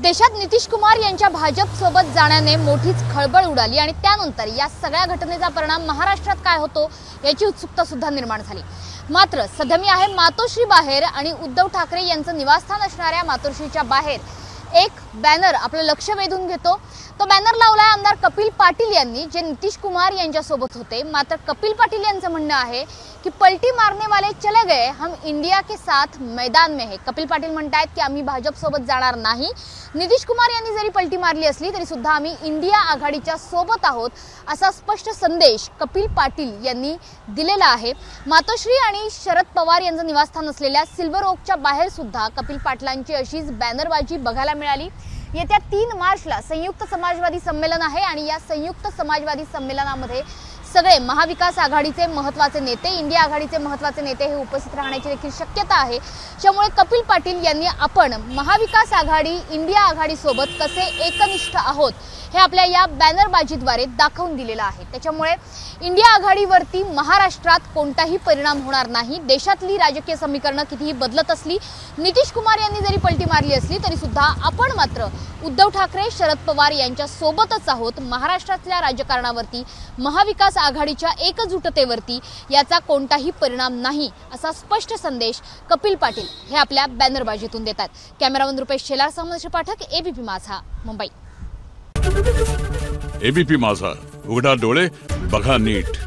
देशात नितीश कुमार यांच्या भाजप सोबत जाण्याने मोठीच खळबळ उडाली आणि त्यानंतर या सगळ्या घटनेचा परिणाम महाराष्ट्रात काय होतो याची उत्सुकता सुद्धा निर्माण झाली। मात्र सध्या मी आहे मातोश्री बाहेर आणि उद्धव ठाकरे यांचं निवासस्थान असणाऱ्या मातोश्रीच्या बाहेर एक बॅनर आपलं लक्ष वेधून घेतो। तो बॅनर लावलाय आमदार कपिल पाटील यांनी, जे नितीश कुमार यांच्या सोबत होते। मात्र कपिल पाटील यांचं म्हणणं आहे की पलटी मारने वाले चले गए, हम इंडिया के साथ मैदान में है। कपिल पाटील म्हणतात की आम्ही भाजप सोबत जाणार नाही। नितीश कुमार यांनी जरी पलटी मारली असली तरी सुद्धा आम्ही इंडिया आघाडीच्या सोबत आहोत, असा स्पष्ट संदेश कपिल पाटील यांनी दिलेला आहे। मातोश्री आणि शरद पवार यांचं निवासस्थान असलेल्या सिल्वर ओकच्या बाहेर सुद्धा कपिल पाटलांची अशीच बॅनरबाजी बघायला मिळाली। येत्या 3 मार्चला संयुक्त समाजवादी संमेलन आहे आणि या संयुक्त समाजवादी संमेलनामध्ये सगळे महाविकास आघाडीचे महत्त्वाचे नेते, इंडिया आघाडीचे महत्त्वाचे नेते हे उपस्थित राहण्याची देखील शक्यता आहे। त्यामुळे कपिल पाटील यांनी आपण महाविकास आघाडी इंडिया आघाडी सोबत कसे एकनिष्ठ आहोत हे आपल्या या बॅनरबाजीद्वारे दाखवून दिलेलं आहे। त्याच्यामुळे इंडिया आघाडीवरती महाराष्ट्रात कोणताही परिणाम होणार नाही। देशातली राजकीय समीकरणं कितीही बदलत असली, नितीश कुमार यांनी जरी पलटी मारली असली तरी सुद्धा आपण मात्र उद्धव ठाकरे, शरद पवार यांच्या सोबतच आहोत। महाराष्ट्रातल्या राजकारणावरती, महाविकास आघाडीच्या एकजुटतेवरती याचा कोणताही परिणाम नाही, असा स्पष्ट संदेश कपिल पाटील हे आपल्या बॅनरबाजीतून देतात। कॅमेरामन रुपेश शेलार सह पाठक, एबीपी माझा, मुंबई। एबीपी माझा, उघडा डोळे बघा नीट।